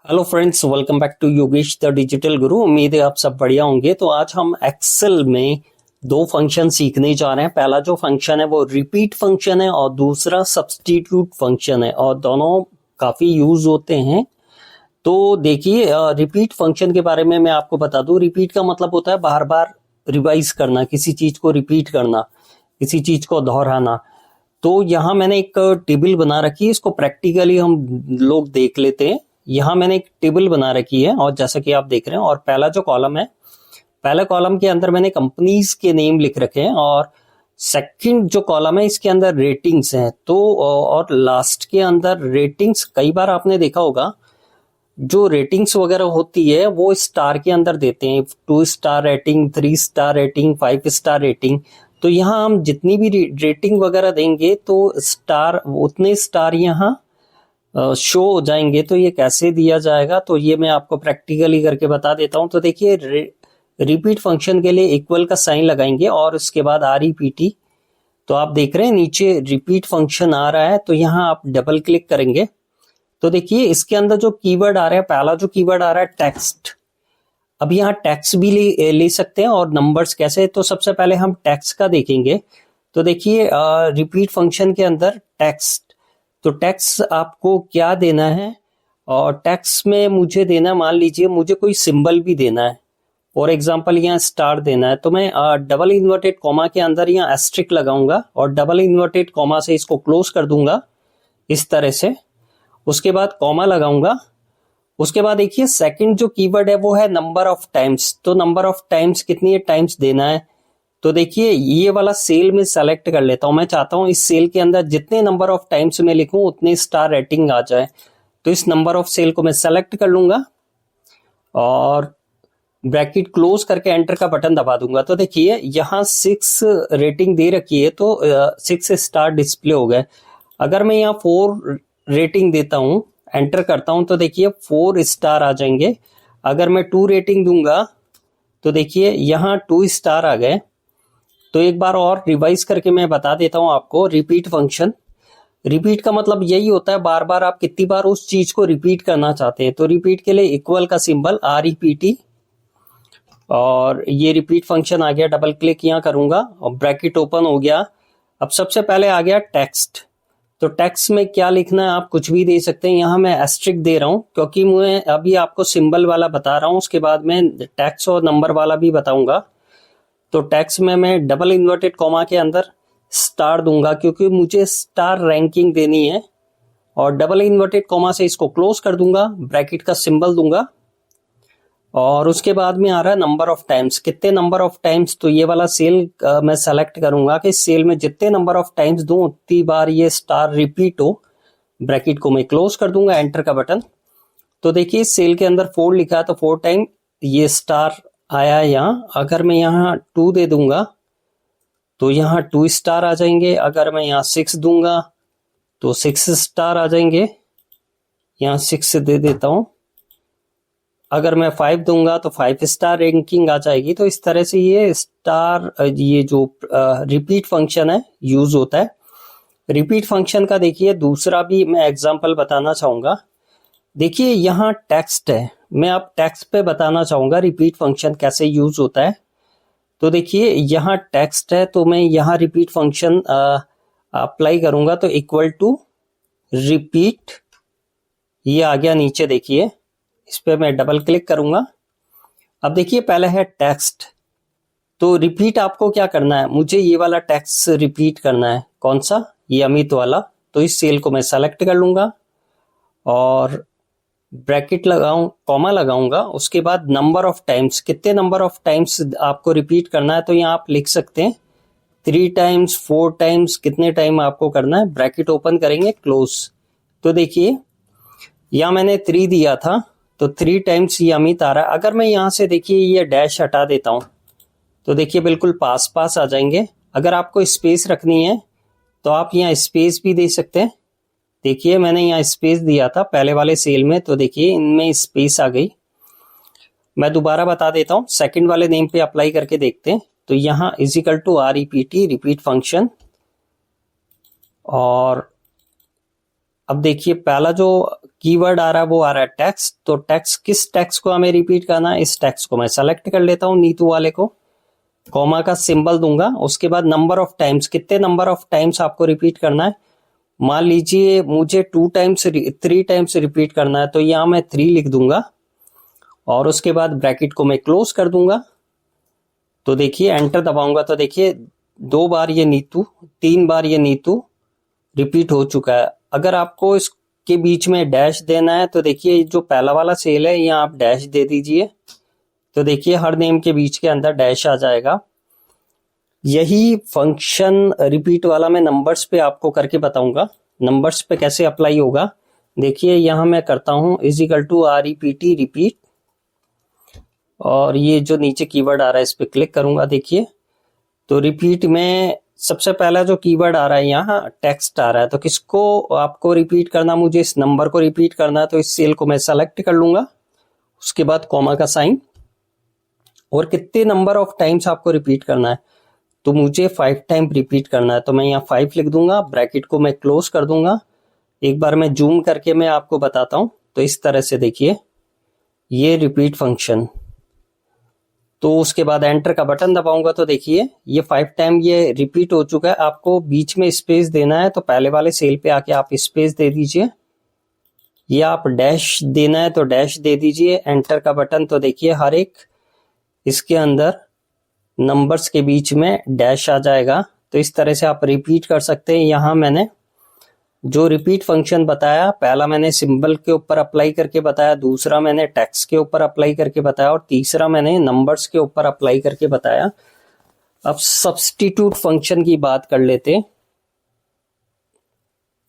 Hello friends, welcome back to Yogesh the digital guru. उम्मीद है आप सब बढ़िया होंगे। तो आज हम एक्सेल में दो फंक्शन सीखने जा रहे हैं। पहला जो फंक्शन है वो रिपीट फंक्शन है और दूसरा सब्स्टिट्यूट फंक्शन है, और दोनों काफी यूज होते हैं। तो देखिए, रिपीट फंक्शन के बारे में मैं आपको बता दूं। रिपीट का मतलब होता है बार बार रिवाइज करना, किसी चीज को रिपीट करना, किसी चीज को दोहराना। तो यहाँ मैंने एक टेबल बना रखी है, इसको प्रैक्टिकली हम लोग देख लेते हैं। यहाँ मैंने एक टेबल बना रखी है और जैसा कि आप देख रहे हैं, और पहला जो कॉलम है, पहले कॉलम के अंदर मैंने कंपनीज के नेम लिख रखे हैं, और सेकंड जो कॉलम है इसके अंदर रेटिंग्स हैं। तो और लास्ट के अंदर रेटिंग्स, कई बार आपने देखा होगा जो रेटिंग्स वगैरह होती है वो स्टार के अंदर देते हैं, 2 star rating, 3 star rating, 5 star rating. तो यहाँ हम जितनी भी रेटिंग वगैरह देंगे तो स्टार, उतने स्टार यहाँ शो हो जाएंगे। तो ये कैसे दिया जाएगा, तो ये मैं आपको प्रैक्टिकली करके बता देता हूं। तो देखिए, रिपीट फंक्शन के लिए इक्वल का साइन लगाएंगे और उसके बाद REPT। तो आप देख रहे हैं नीचे रिपीट फंक्शन आ रहा है, तो यहाँ आप डबल क्लिक करेंगे तो देखिए इसके अंदर जो कीवर्ड आ रहा है, पहला जो कीवर्ड आ रहा है टेक्स्ट। अब यहाँ टेक्स्ट भी ले सकते हैं, और नंबर्स कैसे। तो सबसे पहले हम टेक्स्ट का देखेंगे। तो देखिए, रिपीट फंक्शन के अंदर टेक्स्ट, तो टेक्स्ट आपको क्या देना है, और टेक्स्ट में मुझे देना, मान लीजिए मुझे कोई सिंबल भी देना है। फॉर एग्जांपल यहाँ स्टार देना है, तो मैं डबल इन्वर्टेड कॉमा के अंदर यहाँ एस्ट्रिक लगाऊंगा और डबल इन्वर्टेड कॉमा से इसको क्लोज कर दूंगा इस तरह से। उसके बाद कॉमा लगाऊंगा। उसके बाद देखिए सेकंड जो कीवर्ड है वो है नंबर ऑफ टाइम्स। तो नंबर ऑफ टाइम्स कितनी टाइम्स देना है, तो देखिए ये वाला सेल में सेलेक्ट कर लेता हूं। मैं चाहता हूं इस सेल के अंदर जितने नंबर ऑफ टाइम्स में लिखूं उतने स्टार रेटिंग आ जाए। तो इस नंबर ऑफ सेल को मैं सेलेक्ट कर लूंगा और ब्रैकेट क्लोज करके एंटर का बटन दबा दूंगा। तो देखिए यहाँ 6 रेटिंग दे रखी है, तो 6 स्टार डिस्प्ले हो गए। अगर मैं यहाँ 4 रेटिंग देता हूं, एंटर करता हूं, तो देखिए 4 स्टार आ जाएंगे। अगर मैं 2 रेटिंग दूंगा तो देखिए यहाँ 2 स्टार आ गए। तो एक बार और रिवाइज करके मैं बता देता हूं आपको। रिपीट फंक्शन, रिपीट का मतलब यही होता है बार बार आप कितनी बार उस चीज को रिपीट करना चाहते हैं। तो रिपीट के लिए इक्वल का सिंबल REPT, और ये रिपीट फंक्शन आ गया। डबल क्लिक यहाँ करूंगा और ब्रैकेट ओपन हो गया। अब सबसे पहले आ गया टेक्स्ट। तो टेक्स्ट में क्या लिखना है, आप कुछ भी दे सकते हैं। यहाँ मैं एस्ट्रिक दे रहा हूं क्योंकि मैं अभी आपको सिंबल वाला बता रहा हूं, उसके बाद मैं टेक्स्ट और नंबर वाला भी बताऊंगा। तो टेक्स्ट में मैं डबल इन्वर्टेड कॉमा के अंदर स्टार दूंगा क्योंकि मुझे स्टार रैंकिंग देनी है, और डबल इन्वर्टेड कॉमा से इसको क्लोज कर दूंगा, ब्रैकेट का सिंबल दूंगा। और उसके बाद में आ रहा है नंबर ऑफ टाइम्स, कितने नंबर ऑफ टाइम्स। तो ये वाला सेल मैं सेलेक्ट करूंगा कि सेल में जितने नंबर ऑफ टाइम्स दूं उतनी बार ये स्टार रिपीट हो। ब्रैकेट को मैं क्लोज कर दूंगा, एंटर का बटन। तो देखिए सेल के अंदर 4 लिखा है, तो 4 टाइम ये स्टार आया है यहाँ। अगर मैं यहाँ 2 दे दूंगा तो यहाँ 2 स्टार आ जाएंगे। अगर मैं यहाँ 6 दूंगा तो 6 स्टार आ जाएंगे। यहाँ 6 दे देता हूं। अगर मैं 5 दूंगा तो 5 स्टार रैंकिंग आ जाएगी। तो इस तरह से ये स्टार, ये जो रिपीट फंक्शन है यूज होता है। रिपीट फंक्शन का देखिए दूसरा भी मैं एग्जांपल बताना चाहूंगा। देखिए यहाँ टेक्स्ट है, मैं अब टेक्स्ट पे बताना चाहूंगा रिपीट फंक्शन कैसे यूज होता है। तो देखिए यहाँ टेक्स्ट है, तो मैं यहाँ रिपीट फंक्शन अप्लाई करूंगा, तो इक्वल टू रिपीट, ये आ गया नीचे। देखिए इस पे मैं डबल क्लिक करूंगा। अब देखिए पहले है टेक्स्ट, तो रिपीट आपको क्या करना है, मुझे ये वाला टेक्स्ट रिपीट करना है। कौन सा, ये अमित वाला। तो इस सेल को मैं सेलेक्ट कर लूंगा और ब्रैकेट लगाऊं, कॉमा लगाऊंगा। उसके बाद नंबर ऑफ टाइम्स, कितने नंबर ऑफ टाइम्स आपको रिपीट करना है, तो यहाँ आप लिख सकते हैं 3 टाइम्स, 4 टाइम्स, कितने टाइम आपको करना है। ब्रैकेट ओपन करेंगे, क्लोज। तो देखिए यहाँ मैंने 3 दिया था, तो 3 टाइम्स ये अमित आ रहा है। अगर मैं यहाँ से देखिए ये डैश हटा देता हूं तो देखिए बिल्कुल पास पास आ जाएंगे। अगर आपको स्पेस रखनी है तो आप यहाँ स्पेस भी दे सकते हैं। देखिए मैंने यहाँ स्पेस दिया था पहले वाले सेल में, तो देखिए इनमें स्पेस आ गई। मैं दोबारा बता देता हूँ, सेकंड वाले नेम पे अप्लाई करके देखते हैं। तो यहाँ equal to REPT, repeat function. और अब देखिए पहला जो कीवर्ड आ रहा है वो आ रहा है टैक्स। तो टैक्स, किस टैक्स को हमें रिपीट करना है, इस टैक्स को मैं सेलेक्ट कर लेता हूं, नीतू वाले को, कॉमा का सिंबल दूंगा। उसके बाद नंबर ऑफ टाइम्स, कितने नंबर ऑफ टाइम्स आपको रिपीट करना है। मान लीजिए मुझे 2 टाइम्स 3 टाइम्स रिपीट करना है, तो यहां मैं 3 लिख दूंगा और उसके बाद ब्रैकेट को मैं क्लोज कर दूंगा। तो देखिए एंटर दबाऊंगा तो देखिए 2 बार ये नीतू, 3 बार ये नीतू रिपीट हो चुका है। अगर आपको इसके बीच में डैश देना है तो देखिए जो पहला वाला सेल है यहाँ आप डैश दे दीजिए, तो देखिए हर नेम के बीच के अंदर डैश आ जाएगा। यही फंक्शन रिपीट वाला मैं नंबर्स पे आपको करके बताऊंगा, नंबर्स पे कैसे अप्लाई होगा। देखिए यहां मैं करता हूं = REPT रिपीट, और ये जो नीचे कीवर्ड आ रहा है इस पे क्लिक करूंगा। देखिए तो रिपीट में सबसे पहला जो कीवर्ड आ रहा है यहाँ टेक्स्ट आ रहा है, तो किसको आपको रिपीट करना, मुझे इस नंबर को रिपीट करना है, तो इस सेल को मैं सेलेक्ट कर लूंगा। उसके बाद कॉमा का साइन, और कितने नंबर ऑफ टाइम्स आपको रिपीट करना है, तो मुझे 5 टाइम रिपीट करना है, तो मैं यहाँ 5 लिख दूंगा, ब्रैकेट को मैं क्लोज कर दूंगा। एक बार मैं जूम करके मैं आपको बताता हूं। तो इस तरह से देखिए ये रिपीट फंक्शन, तो उसके बाद एंटर का बटन दबाऊंगा तो देखिए ये 5 टाइम ये रिपीट हो चुका है। आपको बीच में स्पेस देना है तो पहले वाले सेल पे आके आप स्पेस दे दीजिए, या आप डैश देना है तो डैश दे दीजिए, एंटर का बटन। तो देखिए हर एक इसके अंदर नंबर्स के बीच में डैश आ जाएगा। तो इस तरह से आप रिपीट कर सकते हैं। यहाँ मैंने जो रिपीट फंक्शन बताया, पहला मैंने सिंबल के ऊपर अप्लाई करके बताया, दूसरा मैंने टेक्स्ट के ऊपर अप्लाई करके बताया, और तीसरा मैंने नंबर्स के ऊपर अप्लाई करके बताया। अब सब्स्टिट्यूट फंक्शन की बात कर लेते।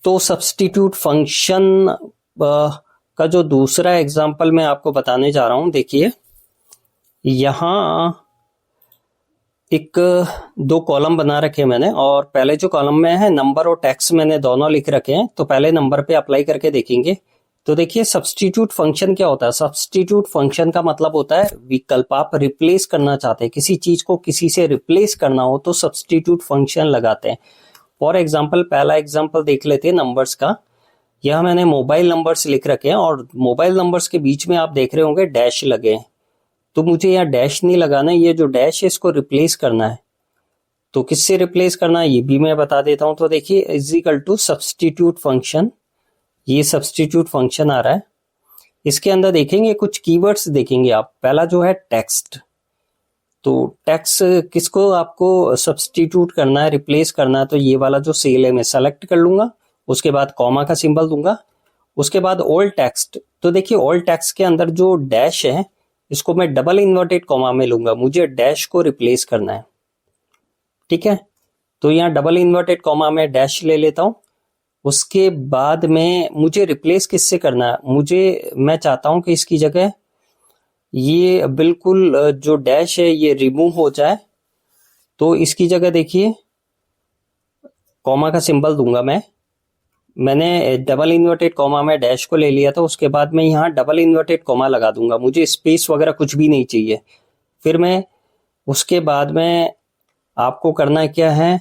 तो सब्स्टिट्यूट फंक्शन का जो दूसरा एग्जांपल मैं आपको बताने जा रहा हूं, देखिए यहां एक 2 कॉलम बना रखे मैंने, और पहले जो कॉलम में है नंबर और टेक्स्ट मैंने दोनों लिख रखे हैं। तो पहले नंबर पे अप्लाई करके देखेंगे। तो देखिए सब्स्टिट्यूट फंक्शन क्या होता है। सब्स्टिट्यूट फंक्शन का मतलब होता है विकल्प, आप रिप्लेस करना चाहते हैं, किसी चीज को किसी से रिप्लेस करना हो तो सब्स्टिट्यूट फंक्शन लगाते हैं। फॉर एग्जाम्पल पहला एग्जाम्पल देख लेते हैं नंबर्स का। यह मैंने मोबाइल नंबर्स लिख रखे हैं, और मोबाइल नंबर्स के बीच में आप देख रहे होंगे डैश लगे हैं। तो मुझे यहाँ डैश नहीं लगाना है, ये जो डैश है इसको रिप्लेस करना है। तो किससे रिप्लेस करना है ये भी मैं बता देता हूं। तो देखिए = सब्स्टिट्यूट फंक्शन, ये सब्स्टिट्यूट फंक्शन आ रहा है। इसके अंदर देखेंगे कुछ कीवर्ड्स देखेंगे आप। पहला जो है टेक्स्ट, तो टेक्स्ट किसको आपको सब्स्टिट्यूट करना है, रिप्लेस करना है, तो ये वाला जो सेल है मैं सेलेक्ट कर लूंगा। उसके बाद कॉमा का सिंबल दूंगा। उसके बाद ओल्ड टेक्स्ट, तो देखिए ओल्ड टेक्स्ट के अंदर जो डैश है इसको मैं डबल इन्वर्टेड कॉमा में लूंगा, मुझे डैश को रिप्लेस करना है। ठीक है, तो यहाँ डबल इन्वर्टेड कॉमा में डैश ले लेता हूं। उसके बाद में मुझे रिप्लेस किससे करना है, मैं चाहता हूं कि इसकी जगह ये बिल्कुल जो डैश है ये रिमूव हो जाए। तो इसकी जगह देखिए कॉमा का सिंबल दूंगा मैंने डबल इन्वर्टेड कॉमा में डैश को ले लिया था। उसके बाद मैं यहाँ डबल इन्वर्टेड कॉमा लगा दूंगा, मुझे स्पेस वगैरह कुछ भी नहीं चाहिए। फिर मैं उसके बाद में आपको करना क्या है,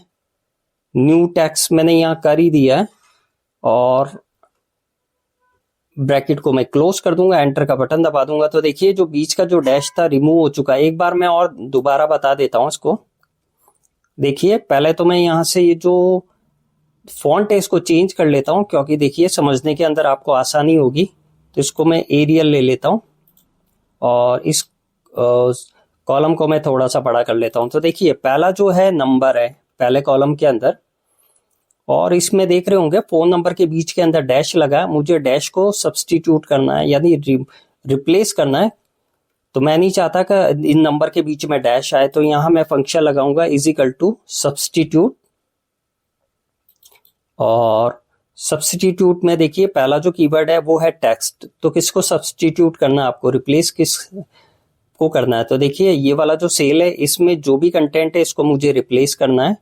न्यू टेक्स्ट मैंने यहाँ कर ही दिया है, और ब्रैकेट को मैं क्लोज कर दूंगा, एंटर का बटन दबा दूंगा। तो देखिए जो बीच का जो डैश था रिमूव हो चुका है। एक बार मैं और दोबारा बता देता हूं इसको। देखिए पहले तो मैं यहाँ से ये जो फॉन्ट है इसको चेंज कर लेता हूं, क्योंकि देखिए समझने के अंदर आपको आसानी होगी। तो इसको मैं एरियल ले लेता हूं, और इस कॉलम को मैं थोड़ा सा बड़ा कर लेता हूं। तो देखिए पहला जो है नंबर है पहले कॉलम के अंदर, और इसमें देख रहे होंगे फोन नंबर के बीच के अंदर डैश लगा है। मुझे डैश को सब्स्टिट्यूट करना है, यानी रिप्लेस करना है। तो मैं नहीं चाहता कि इन नंबर के बीच में डैश आए, तो यहां मैं फंक्शन लगाऊंगा = सब्स्टिट्यूट। और सब्स्टिट्यूट में देखिए पहला जो कीवर्ड है वो है टेक्स्ट, तो किसको सब्स्टिट्यूट करना है आपको, रिप्लेस किस को करना है। तो देखिए ये वाला जो सेल है इसमें जो भी कंटेंट है इसको मुझे रिप्लेस करना है,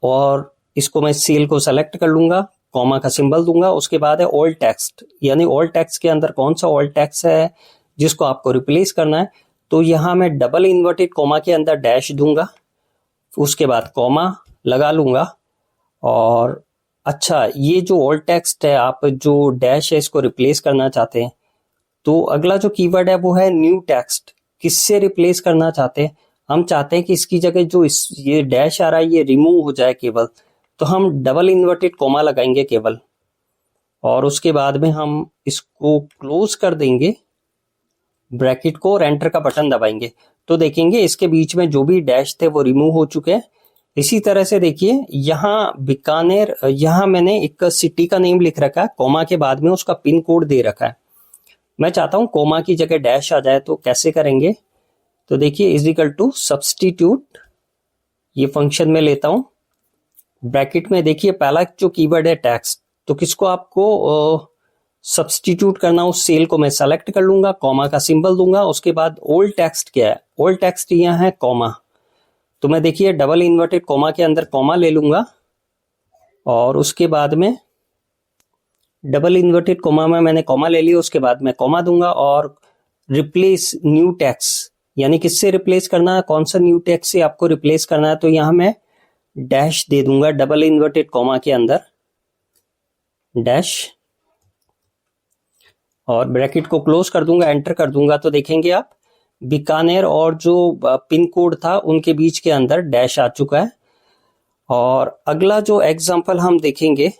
और इसको मैं सेल को सेलेक्ट कर लूंगा, कॉमा का सिंबल दूंगा। उसके बाद है ओल्ड टेक्स्ट, यानी ओल्ड टेक्स्ट के अंदर कौन सा ओल्ड टेक्स्ट है जिसको आपको रिप्लेस करना है। तो यहां मैं डबल इन्वर्टेड कॉमा के अंदर डैश दूंगा, उसके बाद कॉमा लगा लूंगा, और अच्छा, ये जो ओल्ड टेक्स्ट है, आप जो डैश है इसको रिप्लेस करना चाहते हैं, तो अगला जो कीवर्ड है वो है न्यू टेक्स्ट। किससे रिप्लेस करना चाहते हैं? हम चाहते हैं कि इसकी जगह जो ये डैश आ रहा है ये रिमूव हो जाए केवल, तो हम डबल इन्वर्टेड कोमा लगाएंगे केवल, और उसके बाद में हम इसको क्लोज कर देंगे ब्रैकेट को और एंटर का बटन दबाएंगे। तो देखेंगे इसके बीच में जो भी डैश थे वो रिमूव हो चुके हैं। इसी तरह से देखिए यहाँ बीकानेर, यहाँ मैंने एक सिटी का नेम लिख रखा है, कोमा के बाद में उसका पिन कोड दे रखा है। मैं चाहता हूं कोमा की जगह डैश आ जाए, तो कैसे करेंगे? तो देखिए इज इक्वल टू सब्सटीट्यूट, ये फंक्शन में लेता हूं, ब्रैकेट में देखिए पहला जो कीवर्ड है टेक्स्ट, तो किसको आपको सब्सटीट्यूट करना, उस सेल को मैं सेलेक्ट कर लूंगा, कॉमा का सिंबल दूंगा, उसके बाद ओल्ड टेक्स्ट क्या है, ओल्ड टेक्स्ट यहाँ है कॉमा, तो मैं देखिए डबल इन्वर्टेड कॉमा के अंदर कॉमा ले लूंगा और उसके बाद में डबल इन्वर्टेड कॉमा में मैंने कॉमा ले लिया, उसके बाद मैं कॉमा दूंगा और रिप्लेस न्यू टेक्स्ट, यानी किससे रिप्लेस करना है, कौन सा न्यू टेक्स्ट से आपको रिप्लेस करना है, तो यहां मैं डैश दे दूंगा डबल इन्वर्टेड कॉमा के अंदर डैश, और ब्रैकेट को क्लोज कर दूंगा, एंटर कर दूंगा। तो देखेंगे आप बीकानेर और जो पिन कोड था उनके बीच के अंदर डैश आ चुका है। और अगला जो एग्जांपल हम देखेंगे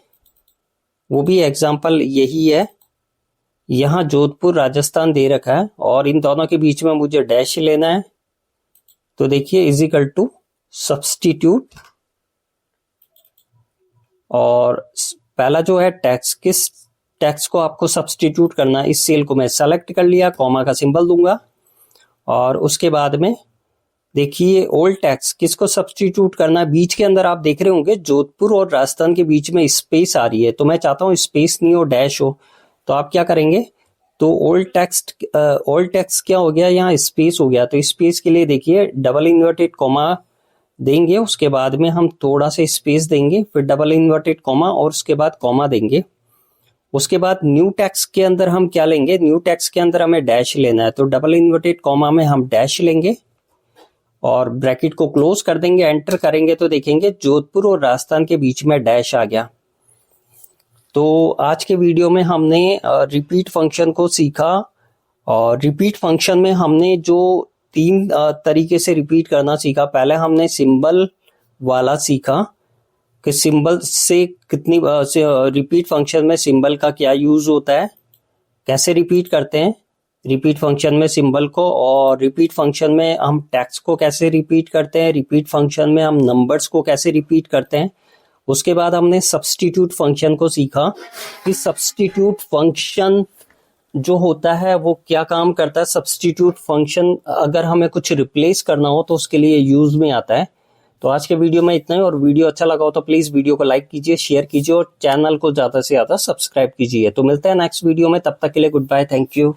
वो भी एग्जांपल यही है, यहां जोधपुर राजस्थान दे रखा है और इन दोनों के बीच में मुझे डैश लेना है। तो देखिए इज इक्वल टू सब्सटीट्यूट, और पहला जो है टैक्स, किस टैक्स को आपको सब्सटीट्यूट करना है, इस सेल को मैं सेलेक्ट कर लिया, कॉमा का सिंबल दूंगा और उसके बाद में देखिए ओल्ड टैक्स किसको सब्सटीट्यूट करना है, बीच के अंदर आप देख रहे होंगे जोधपुर और राजस्थान के बीच में स्पेस आ रही है, तो मैं चाहता हूं स्पेस नहीं हो, डैश हो। तो आप क्या करेंगे, तो ओल्ड टेक्स्ट क्या हो गया, यहाँ स्पेस हो गया, तो स्पेस के लिए देखिए डबल इन्वर्टेड कॉमा देंगे, उसके बाद में हम थोड़ा सा स्पेस देंगे, फिर डबल इन्वर्टेड कॉमा और उसके बाद कॉमा देंगे। उसके बाद न्यू टेक्स्ट के अंदर हम क्या लेंगे, न्यू टेक्स्ट के अंदर हमें डैश लेना है, तो डबल इन्वर्टेड कॉमा में हम डैश लेंगे और ब्रैकेट को क्लोज कर देंगे, एंटर करेंगे, तो देखेंगे जोधपुर और राजस्थान के बीच में डैश आ गया। तो आज के वीडियो में हमने रिपीट फंक्शन को सीखा, और रिपीट फंक्शन में हमने जो तीन तरीके से रिपीट करना सीखा। पहले हमने सिंबल वाला सीखा कि सिंबल से कितनी रिपीट फंक्शन में सिंबल का क्या यूज होता है, कैसे रिपीट करते हैं रिपीट फंक्शन में सिंबल को, और रिपीट फंक्शन में हम टेक्स्ट को कैसे रिपीट करते हैं, रिपीट फंक्शन में हम नंबर्स को कैसे रिपीट करते हैं। उसके बाद हमने सब्सटीट्यूट फंक्शन को सीखा कि सब्सटीट्यूट फंक्शन जो होता है वो क्या काम करता है। सब्सटीट्यूट फंक्शन अगर हमें कुछ रिप्लेस करना हो तो उसके लिए यूज में आता है। तो आज के वीडियो में इतना ही, और वीडियो अच्छा लगा हो तो प्लीज वीडियो को लाइक कीजिए, शेयर कीजिए और चैनल को ज्यादा से ज्यादा सब्सक्राइब कीजिए। तो मिलते हैं नेक्स्ट वीडियो में, तब तक के लिए गुड बाय, थैंक यू।